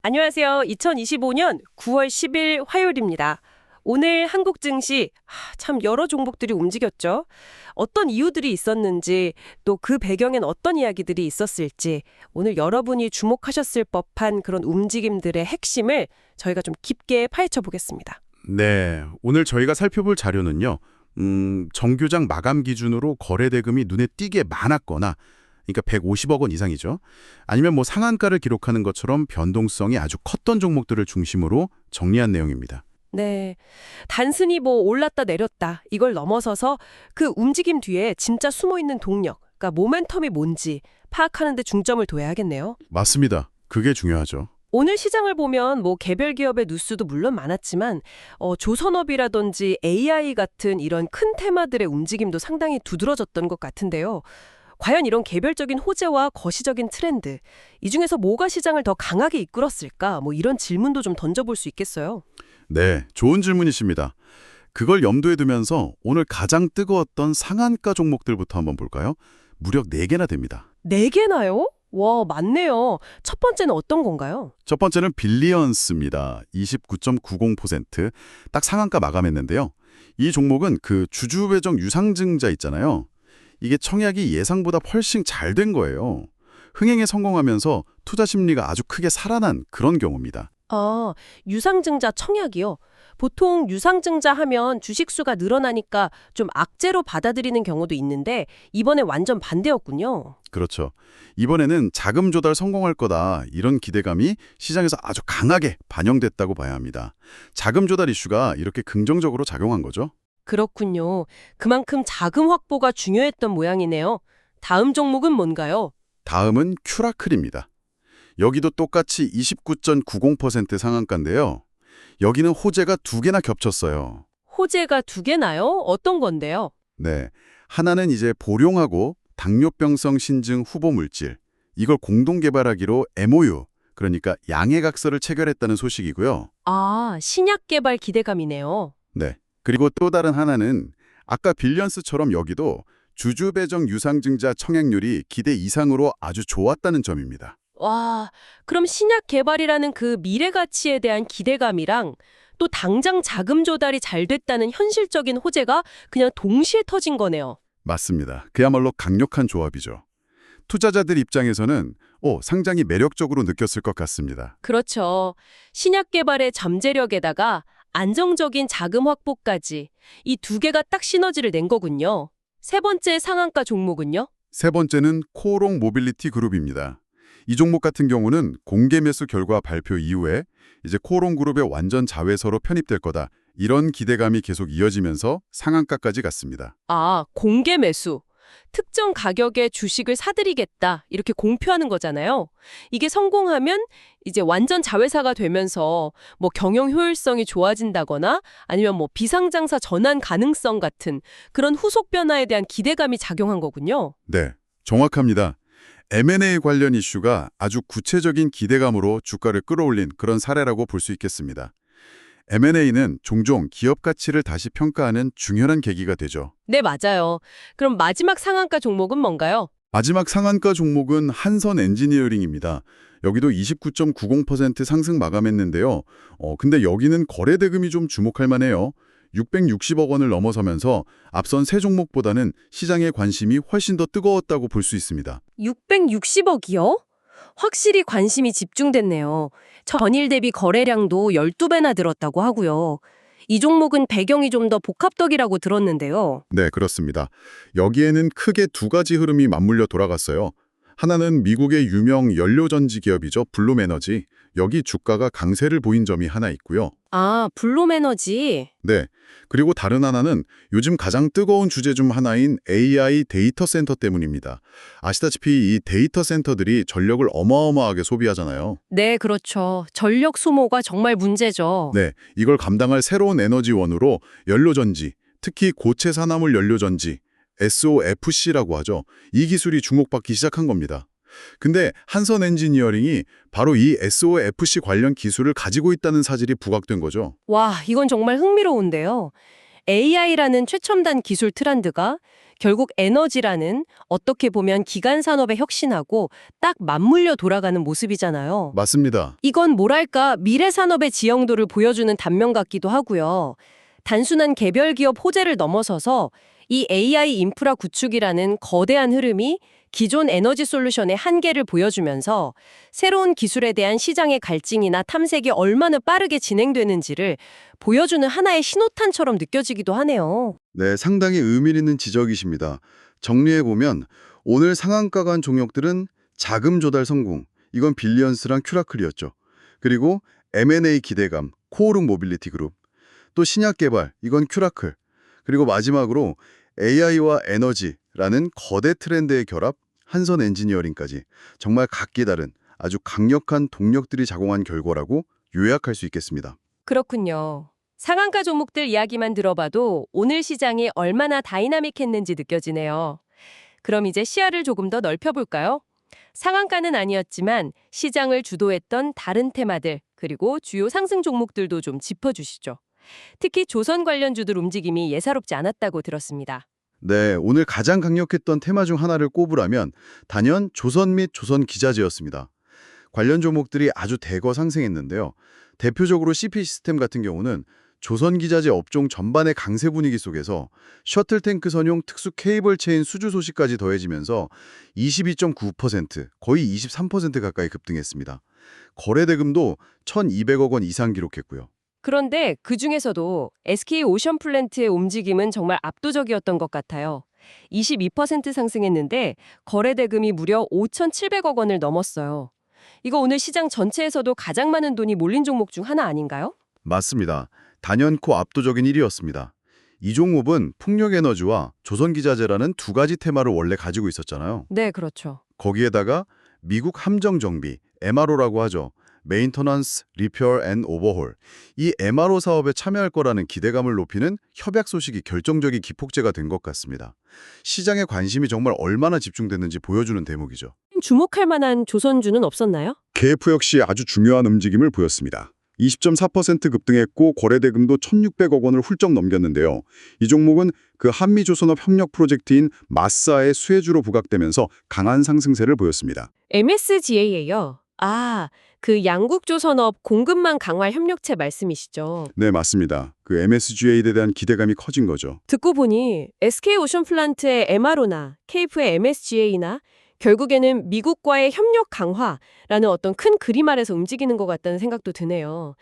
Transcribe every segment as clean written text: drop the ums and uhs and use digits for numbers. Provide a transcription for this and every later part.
안녕하세요. 2025년 9월 10일 화요일입니다. 오늘 한국 증시 참 여러 종목들이 움직였죠. 어떤 이유들이 있었는지 또 그 배경엔 어떤 이야기들이 있었을지 오늘 여러분이 주목하셨을 법한 그런 움직임들의 핵심을 저희가 좀 깊게 파헤쳐 보겠습니다. 네, 오늘 저희가 살펴볼 자료는요. 정교장 마감 기준으로 거래 대금이 눈에 띄게 많았거나 그러니까 150억 원 이상이죠. 아니면 뭐 상한가를 기록하는 것처럼 변동성이 아주 컸던 종목들을 중심으로 정리한 내용입니다. 네. 단순히 뭐 올랐다 내렸다 이걸 넘어서서 그 움직임 뒤에 진짜 숨어 있는 동력, 그러니까 모멘텀이 뭔지 파악하는 데 중점을 둬야겠네요. 맞습니다. 그게 중요하죠. 오늘 시장을 보면 뭐 개별 기업의 뉴스도 물론 많았지만 조선업이라든지 AI 같은 이런 큰 테마들의 움직임도 상당히 두드러졌던 것 같은데요. 과연 이런 개별적인 호재와 거시적인 트렌드, 이 중에서 뭐가 시장을 더 강하게 이끌었을까? 뭐 이런 질문도 좀 던져볼 수 있겠어요. 네, 좋은 질문이십니다. 그걸 염두에 두면서 오늘 가장 뜨거웠던 상한가 종목들부터 한번 볼까요? 무려 4개나 됩니다. 4개나요? 와, 많네요. 첫 번째는 어떤 건가요? 첫 번째는 빌리언스입니다. 29.90%. 딱 상한가 마감했는데요. 이 종목은 그 주주배정 유상증자 있잖아요. 이게 청약이 예상보다 훨씬 잘 된 거예요. 흥행에 성공하면서 투자 심리가 아주 크게 살아난 그런 경우입니다. 아, 유상증자 청약이요. 보통 유상증자 하면 주식수가 늘어나니까 좀 악재로 받아들이는 경우도 있는데 이번에 완전 반대였군요. 그렇죠. 이번에는 자금 조달 성공할 거다 이런 기대감이 시장에서 아주 강하게 반영됐다고 봐야 합니다. 자금 조달 이슈가 이렇게 긍정적으로 작용한 거죠. 그렇군요. 그만큼 자금 확보가 중요했던 모양이네요. 다음 종목은 뭔가요? 다음은 큐라클입니다. 여기도 똑같이 29.90% 상한가인데요. 여기는 호재가 2개나 겹쳤어요. 호재가 2개나요? 어떤 건데요? 네, 하나는 이제 보룡하고 당뇨병성 신증 후보 물질, 이걸 공동 개발하기로 MOU, 그러니까 양해각서를 체결했다는 소식이고요. 아, 신약 개발 기대감이네요. 네, 그리고 또 다른 하나는 아까 빌리언스처럼 여기도 주주 배정 유상증자 청약률이 기대 이상으로 아주 좋았다는 점입니다. 와, 그럼 신약 개발이라는 그 미래 가치에 대한 기대감이랑 또 당장 자금 조달이 잘 됐다는 현실적인 호재가 그냥 동시에 터진 거네요. 맞습니다. 그야말로 강력한 조합이죠. 투자자들 입장에서는 상장이 매력적으로 느꼈을 것 같습니다. 그렇죠. 신약 개발의 잠재력에다가 안정적인 자금 확보까지 이 2개가 딱 시너지를 낸 거군요. 세 번째 상한가 종목은요? 세 번째는 코오롱 모빌리티 그룹입니다. 이 종목 같은 경우는 공개 매수 결과 발표 이후에 이제 코오롱 그룹의 완전 자회사로 편입될 거다. 이런 기대감이 계속 이어지면서 상한가까지 갔습니다. 아, 공개 매수. 특정 가격에 주식을 사들이겠다. 이렇게 공표하는 거잖아요. 이게 성공하면 이제 완전 자회사가 되면서 뭐 경영 효율성이 좋아진다거나 아니면 뭐 비상장사 전환 가능성 같은 그런 후속 변화에 대한 기대감이 작용한 거군요. 네, 정확합니다. M&A 관련 이슈가 아주 구체적인 기대감으로 주가를 끌어올린 그런 사례라고 볼 수 있겠습니다. M&A는 종종 기업 가치를 다시 평가하는 중요한 계기가 되죠. 네, 맞아요. 그럼 마지막 상한가 종목은 뭔가요? 마지막 상한가 종목은 한선 엔지니어링입니다. 여기도 29.90% 상승 마감했는데요. 근데 여기는 거래 대금이 좀 주목할 만해요. 660억 원을 넘어서면서 앞선 세 종목보다는 시장의 관심이 훨씬 더 뜨거웠다고 볼 수 있습니다. 660억이요? 확실히 관심이 집중됐네요. 전일 대비 거래량도 12배나 늘었다고 하고요. 이 종목은 배경이 좀 더 복합적이라고 들었는데요. 네, 그렇습니다. 여기에는 크게 2가지 흐름이 맞물려 돌아갔어요. 하나는 미국의 유명 연료전지 기업이죠. 블룸에너지. 여기 주가가 강세를 보인 점이 하나 있고요. 아, 블룸에너지. 네, 그리고 다른 하나는 요즘 가장 뜨거운 주제 중 하나인 AI 데이터 센터 때문입니다. 아시다시피 이 데이터 센터들이 전력을 어마어마하게 소비하잖아요. 네, 그렇죠. 전력 소모가 정말 문제죠. 네, 이걸 감당할 새로운 에너지원으로 연료전지, 특히 고체 산화물 연료전지, SOFC라고 하죠. 이 기술이 주목받기 시작한 겁니다. 근데 한선 엔지니어링이 바로 이 SOFC 관련 기술을 가지고 있다는 사실이 부각된 거죠. 와, 이건 정말 흥미로운데요. AI라는 최첨단 기술 트렌드가 결국 에너지라는 어떻게 보면 기간 산업의 혁신하고 딱 맞물려 돌아가는 모습이잖아요. 맞습니다. 이건 뭐랄까 미래 산업의 지형도를 보여주는 단면 같기도 하고요. 단순한 개별 기업 호재를 넘어서서 이 AI 인프라 구축이라는 거대한 흐름이 기존 에너지 솔루션의 한계를 보여주면서 새로운 기술에 대한 시장의 갈증이나 탐색이 얼마나 빠르게 진행되는지를 보여주는 하나의 신호탄처럼 느껴지기도 하네요. 네, 상당히 의미 있는 지적이십니다. 정리해보면 오늘 상한가 간 종목들은 자금 조달 성공, 이건 빌리언스랑 큐라클이었죠. 그리고 M&A 기대감, 코오룩 모빌리티 그룹, 또 신약 개발, 이건 큐라클, 그리고 마지막으로 AI와 에너지라는 거대 트렌드의 결합, 한선 엔지니어링까지 정말 각기 다른 아주 강력한 동력들이 작용한 결과라고 요약할 수 있겠습니다. 그렇군요. 상한가 종목들 이야기만 들어봐도 오늘 시장이 얼마나 다이나믹했는지 느껴지네요. 그럼 이제 시야를 조금 더 넓혀볼까요? 상한가는 아니었지만 시장을 주도했던 다른 테마들 그리고 주요 상승 종목들도 좀 짚어주시죠. 특히 조선 관련주들 움직임이 예사롭지 않았다고 들었습니다. 네, 오늘 가장 강력했던 테마 중 하나를 꼽으라면 단연 조선 및 조선 기자재였습니다. 관련 종목들이 아주 대거 상승했는데요. 대표적으로 CP 시스템 같은 경우는 조선 기자재 업종 전반의 강세 분위기 속에서 셔틀 탱크 선용 특수 케이블 체인 수주 소식까지 더해지면서 22.9%, 거의 23% 가까이 급등했습니다. 거래 대금도 1,200억 원 이상 기록했고요. 그런데 그중에서도 SK 오션플랜트의 움직임은 정말 압도적이었던 것 같아요. 22% 상승했는데 거래 대금이 무려 5,700억 원을 넘었어요. 이거 오늘 시장 전체에서도 가장 많은 돈이 몰린 종목 중 하나 아닌가요? 맞습니다. 단연코 압도적인 1위였습니다. 이 종목은 풍력에너지와 조선기자재라는 두 가지 테마를 원래 가지고 있었잖아요. 네, 그렇죠. 거기에다가 미국 함정정비, MRO라고 하죠. Maintenance, Repair and Overhaul. 이 MRO 사업에 참여할 거라는 기대감을 높이는 협약 소식이 결정적인 기폭제가 된 것 같습니다. 시장의 관심이 정말 얼마나 집중됐는지 보여주는 대목이죠. 주목할 만한 조선주는 없었나요? KF 역시 아주 중요한 움직임을 보였습니다. 20.4% 급등했고 거래 대금도 1,600억 원을 훌쩍 넘겼는데요. 이 종목은 그 한미조선업 협력 프로젝트인 마사의 수혜주로 부각되면서 강한 상승세를 보였습니다. MSGA예요. 그 양국조선업 공급망 강화 협력체 말씀이시죠. 네, 맞습니다. 그 MSGA에 대한 기대감이 커진 거죠. 듣고 보니 SK오션플란트의 MRO나 KF의 MSGA나 결국에는 미국과의 협력 강화라는 어떤 큰 그림 아래서 움직이는 것 같다는 생각도 드네요.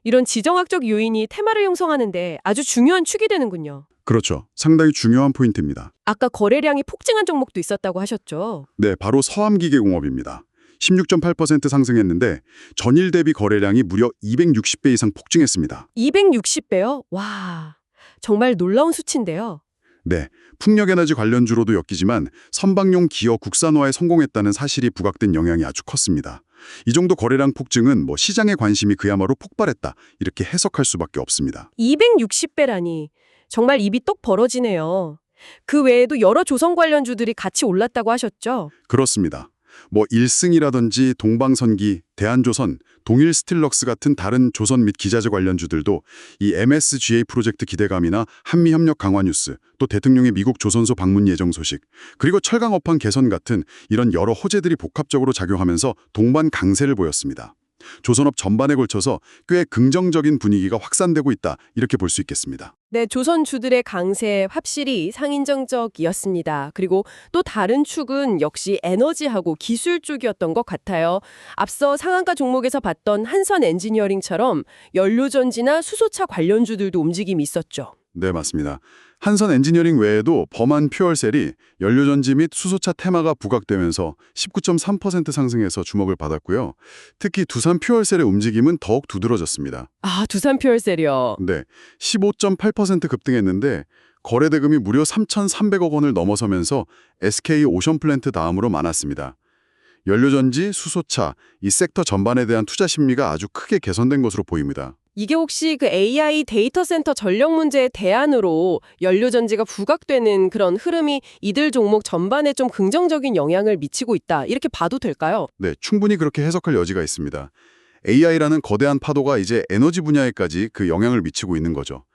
이런 지정학적 요인이 테마를 형성하는데 아주 중요한 축이 되는군요. 그렇죠. 상당히 중요한 포인트입니다. 아까 거래량이 폭증한 종목도 있었다고 하셨죠. 네, 바로 서암기계공업입니다. 16.8% 상승했는데 전일 대비 거래량이 무려 260배 이상 폭증했습니다. 260배요? 와, 정말 놀라운 수치인데요. 네, 풍력에너지 관련주로도 엮이지만 선박용 기어 국산화에 성공했다는 사실이 부각된 영향이 아주 컸습니다. 이 정도 거래량 폭증은 시장의 관심이 그야말로 폭발했다, 이렇게 해석할 수밖에 없습니다. 260배라니 정말 입이 떡 벌어지네요. 그 외에도 여러 조선 관련주들이 같이 올랐다고 하셨죠? 그렇습니다. 1승이라든지 동방선기, 대한조선, 동일스틸럭스 같은 다른 조선 및 기자재 관련주들도 이 MSGA 프로젝트 기대감이나 한미협력 강화 뉴스, 또 대통령의 미국 조선소 방문 예정 소식, 그리고 철강업황 개선 같은 이런 여러 호재들이 복합적으로 작용하면서 동반 강세를 보였습니다. 조선업 전반에 걸쳐서 꽤 긍정적인 분위기가 확산되고 있다, 이렇게 볼 수 있겠습니다. 네, 조선주들의 강세 확실히 상인정적이었습니다. 그리고 또 다른 축은 역시 에너지하고 기술 쪽이었던 것 같아요. 앞서 상한가 종목에서 봤던 한선 엔지니어링처럼 연료전지나 수소차 관련주들도 움직임이 있었죠. 네, 맞습니다. 한선 엔지니어링 외에도 범한 퓨얼셀이 연료전지 및 수소차 테마가 부각되면서 19.3% 상승해서 주목을 받았고요. 특히 두산 퓨얼셀의 움직임은 더욱 두드러졌습니다. 두산 퓨얼셀이요. 네, 15.8% 급등했는데 거래 대금이 무려 3,300억 원을 넘어서면서 SK 오션플랜트 다음으로 많았습니다. 연료전지, 수소차, 이 섹터 전반에 대한 투자 심리가 아주 크게 개선된 것으로 보입니다. 이게 혹시 그 AI 데이터 센터 전력 문제의 대안으로 연료전지가 부각되는 그런 흐름이 이들 종목 전반에 좀 긍정적인 영향을 미치고 있다, 이렇게 봐도 될까요? 네, 충분히 그렇게 해석할 여지가 있습니다. AI라는 거대한 파도가 이제 에너지 분야에까지 그 영향을 미치고 있는 거죠.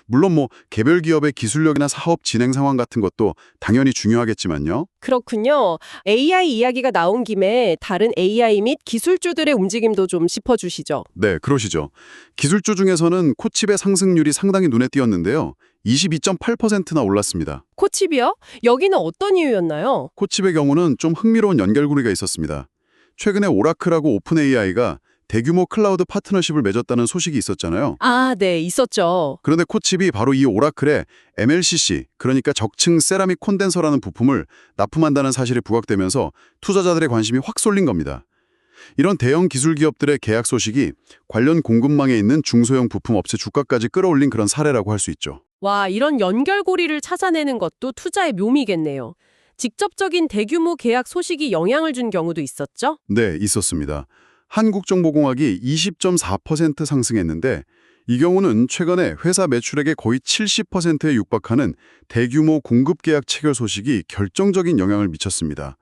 물론 뭐 개별 기업의 기술력이나 사업 진행 상황 같은 것도 당연히 중요하겠지만요. 그렇군요. AI 이야기가 나온 김에 다른 AI 및 기술주들의 움직임도 좀 짚어주시죠. 네, 그러시죠. 기술주 중에서는 코칩의 상승률이 상당히 눈에 띄었는데요. 22.8%나 올랐습니다. 코칩이요? 여기는 어떤 이유였나요? 코칩의 경우는 좀 흥미로운 연결고리가 있었습니다. 최근에 오라클하고 오픈 AI가 대규모 클라우드 파트너십을 맺었다는 소식이 있었잖아요. 아, 네, 있었죠. 그런데 코칩이 바로 이 오라클에 MLCC, 그러니까 적층 세라믹 콘덴서라는 부품을 납품한다는 사실이 부각되면서 투자자들의 관심이 확 쏠린 겁니다. 이런 대형 기술 기업들의 계약 소식이 관련 공급망에 있는 중소형 부품 업체 주가까지 끌어올린 그런 사례라고 할 수 있죠. 와, 이런 연결고리를 찾아내는 것도 투자의 묘미겠네요. 직접적인 대규모 계약 소식이 영향을 준 경우도 있었죠? 네, 있었습니다. 한국정보공학이 20.4% 상승했는데 이 경우는 최근에 회사 매출액의 거의 70%에 육박하는 대규모 공급 계약 체결 소식이 결정적인 영향을 미쳤습니다.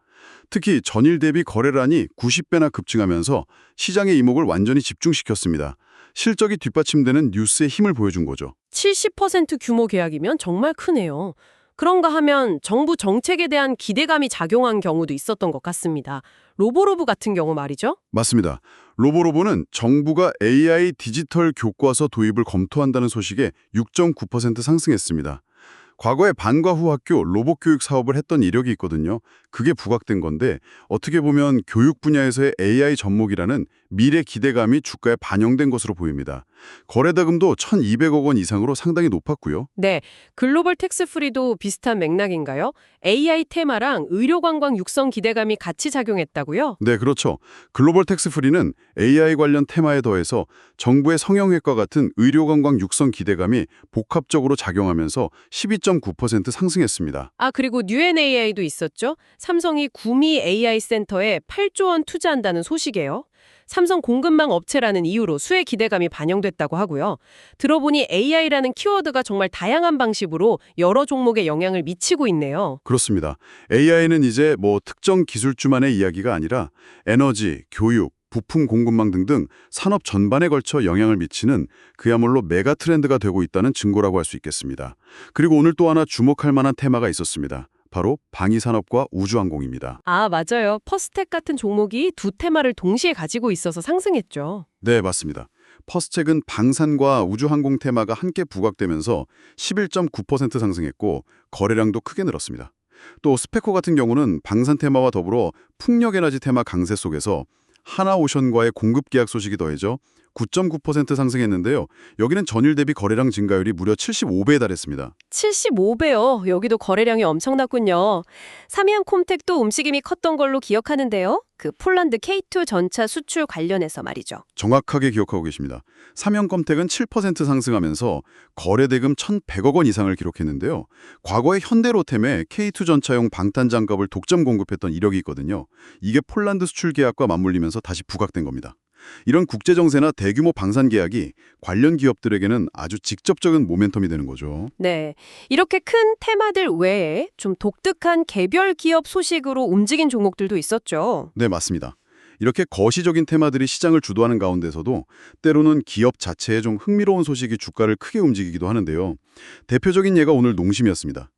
특히 전일 대비 거래량이 90배나 급증하면서 시장의 이목을 완전히 집중시켰습니다. 실적이 뒷받침되는 뉴스의 힘을 보여준 거죠. 70% 규모 계약이면 정말 크네요. 그런가 하면 정부 정책에 대한 기대감이 작용한 경우도 있었던 것 같습니다. 로보로브 같은 경우 말이죠. 맞습니다. 로보로보는 정부가 AI 디지털 교과서 도입을 검토한다는 소식에 6.9% 상승했습니다. 과거에 반과 후 학교 로봇 교육 사업을 했던 이력이 있거든요. 그게 부각된 건데 어떻게 보면 교육 분야에서의 AI 접목이라는 미래 기대감이 주가에 반영된 것으로 보입니다. 거래대금도 1,200억 원 이상으로 상당히 높았고요. 네, 글로벌 텍스프리도 비슷한 맥락인가요? AI 테마랑 의료관광 육성 기대감이 같이 작용했다고요? 네, 그렇죠. 글로벌 텍스프리는 AI 관련 테마에 더해서 정부의 성형외과 같은 의료관광 육성 기대감이 복합적으로 작용하면서 12.9% 상승했습니다. 아, 그리고 뉴엔AI도 있었죠? 삼성이 구미 AI 센터에 8조 원 투자한다는 소식이에요. 삼성 공급망 업체라는 이유로 수혜 기대감이 반영됐다고 하고요. 들어보니 AI라는 키워드가 정말 다양한 방식으로 여러 종목에 영향을 미치고 있네요. 그렇습니다. AI는 이제 뭐 특정 기술주만의 이야기가 아니라 에너지, 교육, 부품 공급망 등등 산업 전반에 걸쳐 영향을 미치는 그야말로 메가 트렌드가 되고 있다는 증거라고 할 수 있겠습니다. 그리고 오늘 또 하나 주목할 만한 테마가 있었습니다. 바로 방위산업과 우주항공입니다. 아, 맞아요. 퍼스텍 같은 종목이 두 테마를 동시에 가지고 있어서 상승했죠. 네, 맞습니다. 퍼스텍은 방산과 우주항공 테마가 함께 부각되면서 11.9% 상승했고 거래량도 크게 늘었습니다. 또 스페코 같은 경우는 방산 테마와 더불어 풍력에너지 테마 강세 속에서 하나오션과의 공급 계약 소식이 더해져 9.9% 상승했는데요. 여기는 전일 대비 거래량 증가율이 무려 75배에 달했습니다. 75배요. 여기도 거래량이 엄청났군요. 삼양콤텍도 움직임이 컸던 걸로 기억하는데요. 그 폴란드 K2 전차 수출 관련해서 말이죠. 정확하게 기억하고 계십니다. 삼형컴텍은 7% 상승하면서 거래대금 1,100억 원 이상을 기록했는데요. 과거에 현대로템에 K2 전차용 방탄장갑을 독점 공급했던 이력이 있거든요. 이게 폴란드 수출 계약과 맞물리면서 다시 부각된 겁니다. 이런 국제정세나 대규모 방산 계약이 관련 기업들에게는 아주 직접적인 모멘텀이 되는 거죠. 네, 이렇게 큰 테마들 외에 좀 독특한 개별 기업 소식으로 움직인 종목들도 있었죠. 네, 맞습니다. 이렇게 거시적인 테마들이 시장을 주도하는 가운데서도 때로는 기업 자체에 좀 흥미로운 소식이 주가를 크게 움직이기도 하는데요. 대표적인 예가 오늘 농심이었습니다.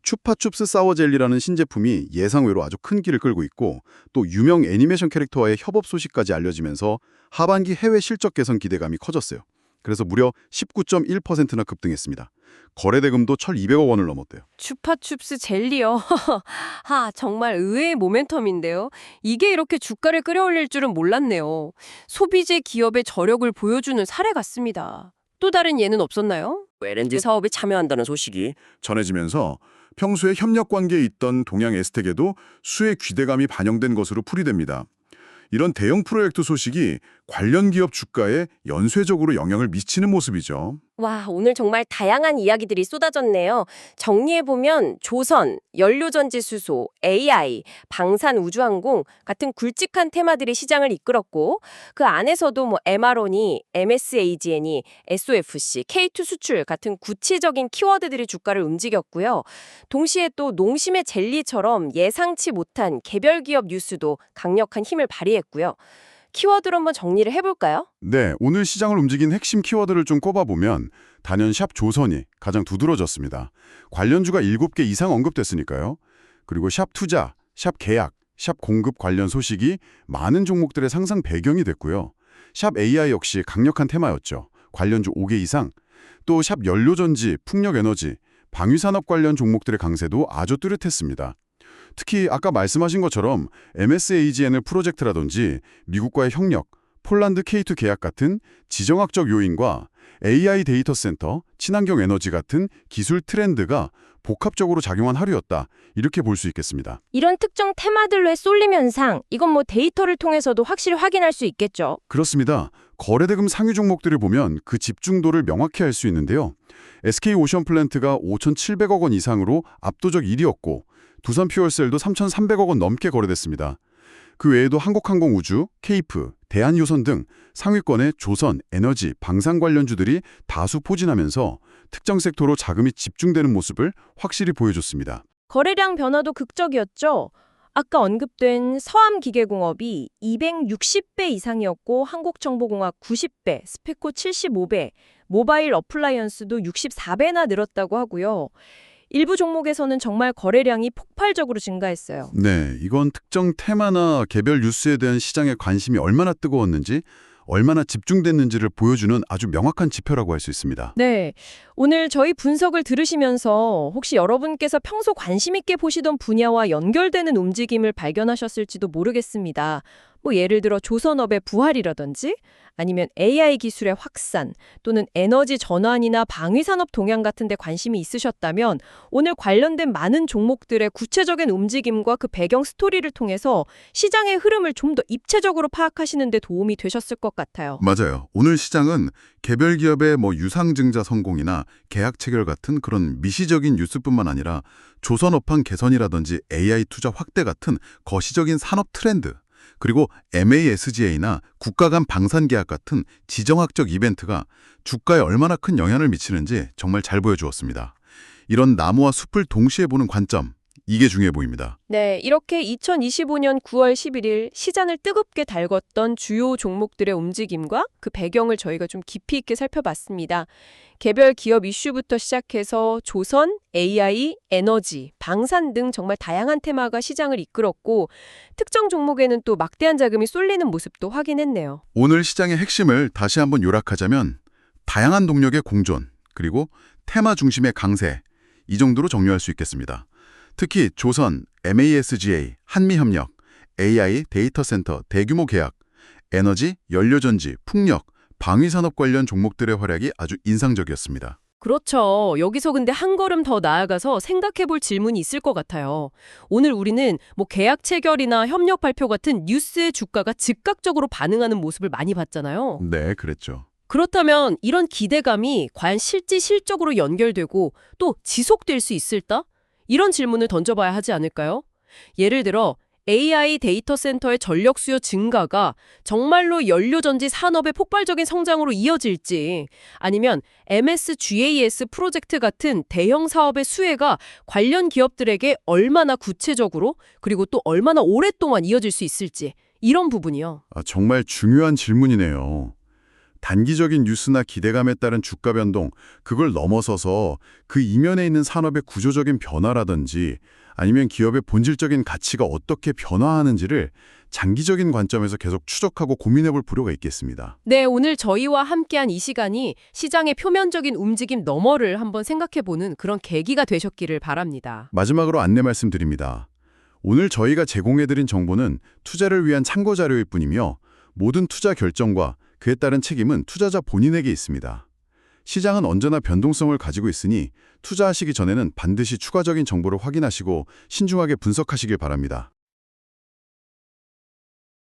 추파춥스 사워젤리라는 신제품이 예상외로 아주 큰 길을 끌고 있고 또 유명 애니메이션 캐릭터와의 협업 소식까지 알려지면서 하반기 해외 실적 개선 기대감이 커졌어요. 그래서 무려 19.1%나 급등했습니다. 거래대금도 1,200억 원을 넘었대요. 추파춥스 젤리요. 하, 정말 의외의 모멘텀인데요. 이게 이렇게 주가를 끌어올릴 줄은 몰랐네요. 소비재 기업의 저력을 보여주는 사례 같습니다. 또 다른 예는 없었나요? LNG 사업에 참여한다는 소식이 전해지면서 평소에 협력 관계에 있던 동양 에스텍에도 수혜 기대감이 반영된 것으로 풀이됩니다. 이런 대형 프로젝트 소식이 관련 기업 주가에 연쇄적으로 영향을 미치는 모습이죠. 와, 오늘 정말 다양한 이야기들이 쏟아졌네요. 정리해보면 조선, 연료전지 수소, AI, 방산 우주항공 같은 굵직한 테마들이 시장을 이끌었고 그 안에서도 뭐 MRO니, MSAGN이, SOFC, K2 수출 같은 구체적인 키워드들이 주가를 움직였고요. 동시에 또 농심의 젤리처럼 예상치 못한 개별 기업 뉴스도 강력한 힘을 발휘했고요. 키워드로 한번 정리를 해볼까요? 네, 오늘 시장을 움직인 핵심 키워드를 좀 꼽아보면 단연 샵 조선이 가장 두드러졌습니다. 관련주가 7개 이상 언급됐으니까요. 그리고 샵 투자, 샵 계약, 샵 공급 관련 소식이 많은 종목들의 상승 배경이 됐고요. 샵 AI 역시 강력한 테마였죠. 관련주 5개 이상. 또 샵 연료전지, 풍력에너지, 방위산업 관련 종목들의 강세도 아주 뚜렷했습니다. 특히 아까 말씀하신 것처럼 MSAGNL 프로젝트라든지 미국과의 협력, 폴란드 K2 계약 같은 지정학적 요인과 AI 데이터 센터, 친환경 에너지 같은 기술 트렌드가 복합적으로 작용한 하루였다. 이렇게 볼 수 있겠습니다. 이런 특정 테마들로의 쏠림 현상, 이건 뭐 데이터를 통해서도 확실히 확인할 수 있겠죠. 그렇습니다. 거래대금 상위 종목들을 보면 그 집중도를 명확히 알 수 있는데요. SK오션플랜트가 5,700억 원 이상으로 압도적 1위였고 두산퓨얼셀도 3,300억 원 넘게 거래됐습니다. 그 외에도 한국항공우주, 케이프, 대한유선 등 상위권의 조선, 에너지, 방산 관련주들이 다수 포진하면서 특정 섹터로 자금이 집중되는 모습을 확실히 보여줬습니다. 거래량 변화도 극적이었죠. 아까 언급된 서암기계공업이 260배 이상이었고 한국정보공학 90배, 스페코 75배, 모바일 어플라이언스도 64배나 늘었다고 하고요. 일부 종목에서는 정말 거래량이 폭발적으로 증가했어요. 네, 이건 특정 테마나 개별 뉴스에 대한 시장의 관심이 얼마나 뜨거웠는지, 얼마나 집중됐는지를 보여주는 아주 명확한 지표라고 할 수 있습니다. 네, 오늘 저희 분석을 들으시면서 혹시 여러분께서 평소 관심 있게 보시던 분야와 연결되는 움직임을 발견하셨을지도 모르겠습니다. 뭐 예를 들어 조선업의 부활이라든지 아니면 AI 기술의 확산 또는 에너지 전환이나 방위산업 동향 같은 데 관심이 있으셨다면 오늘 관련된 많은 종목들의 구체적인 움직임과 그 배경 스토리를 통해서 시장의 흐름을 좀 더 입체적으로 파악하시는 데 도움이 되셨을 것 같아요. 맞아요. 오늘 시장은 개별 기업의 유상증자 성공이나 계약 체결 같은 그런 미시적인 뉴스뿐만 아니라 조선업황 개선이라든지 AI 투자 확대 같은 거시적인 산업 트렌드, 그리고 MASGA나 국가 간 방산 계약 같은 지정학적 이벤트가 주가에 얼마나 큰 영향을 미치는지 정말 잘 보여주었습니다. 이런 나무와 숲을 동시에 보는 관점, 이게 중요해 보입니다. 네, 이렇게 2025년 9월 11일 시장을 뜨겁게 달궜던 주요 종목들의 움직임과 그 배경을 저희가 좀 깊이 있게 살펴봤습니다. 개별 기업 이슈부터 시작해서 조선, AI, 에너지, 방산 등 정말 다양한 테마가 시장을 이끌었고 특정 종목에는 또 막대한 자금이 쏠리는 모습도 확인했네요. 오늘 시장의 핵심을 다시 한번 요약하자면 다양한 동력의 공존, 그리고 테마 중심의 강세, 이 정도로 정리할 수 있겠습니다. 특히 조선, MASGA, 한미협력, AI, 데이터 센터, 대규모 계약, 에너지, 연료전지, 풍력, 방위산업 관련 종목들의 활약이 아주 인상적이었습니다. 그렇죠. 여기서 근데 한 걸음 더 나아가서 생각해 볼 질문이 있을 것 같아요. 오늘 우리는 계약 체결이나 협력 발표 같은 뉴스의 주가가 즉각적으로 반응하는 모습을 많이 봤잖아요. 네, 그랬죠. 그렇다면 이런 기대감이 과연 실질적으로 연결되고 또 지속될 수 있을까? 이런 질문을 던져봐야 하지 않을까요? 예를 들어 AI 데이터 센터의 전력 수요 증가가 정말로 연료전지 산업의 폭발적인 성장으로 이어질지 아니면 MSGAS 프로젝트 같은 대형 사업의 수혜가 관련 기업들에게 얼마나 구체적으로 그리고 또 얼마나 오랫동안 이어질 수 있을지 이런 부분이요. 정말 중요한 질문이네요. 단기적인 뉴스나 기대감에 따른 주가 변동, 그걸 넘어서서 그 이면에 있는 산업의 구조적인 변화라든지 아니면 기업의 본질적인 가치가 어떻게 변화하는지를 장기적인 관점에서 계속 추적하고 고민해 볼 필요가 있겠습니다. 네, 오늘 저희와 함께한 이 시간이 시장의 표면적인 움직임 너머를 한번 생각해보는 그런 계기가 되셨기를 바랍니다. 마지막으로 안내 말씀드립니다. 오늘 저희가 제공해드린 정보는 투자를 위한 참고 자료일 뿐이며 모든 투자 결정과 그에 따른 책임은 투자자 본인에게 있습니다. 시장은 언제나 변동성을 가지고 있으니 투자하시기 전에는 반드시 추가적인 정보를 확인하시고 신중하게 분석하시길 바랍니다.